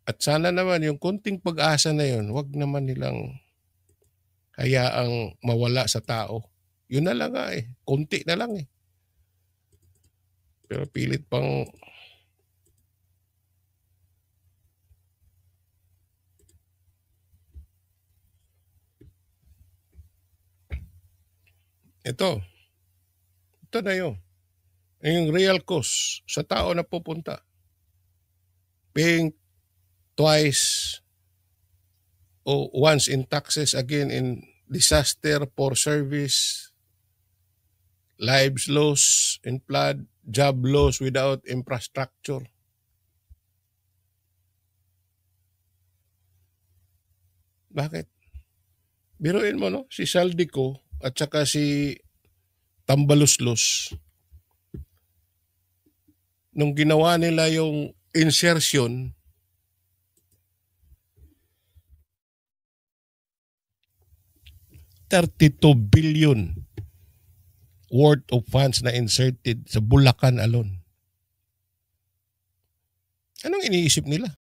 At sana naman yung konting pag-asa na yun, wag naman nilang hayaang mawala sa tao. Yun na lang nga eh. Konti na lang eh. Pero pilit pang ito na yun. Yung real cost sa tao na pupunta. Paying twice o once in taxes, again in disaster, poor service, lives lost in flood, job loss without infrastructure. Bakit? Biruin mo, no? Si Saldico at saka si Tambaluslos, nung ginawa nila yung insertion, $32 billion worth of funds na inserted sa Bulacan alone. Anong iniisip nila?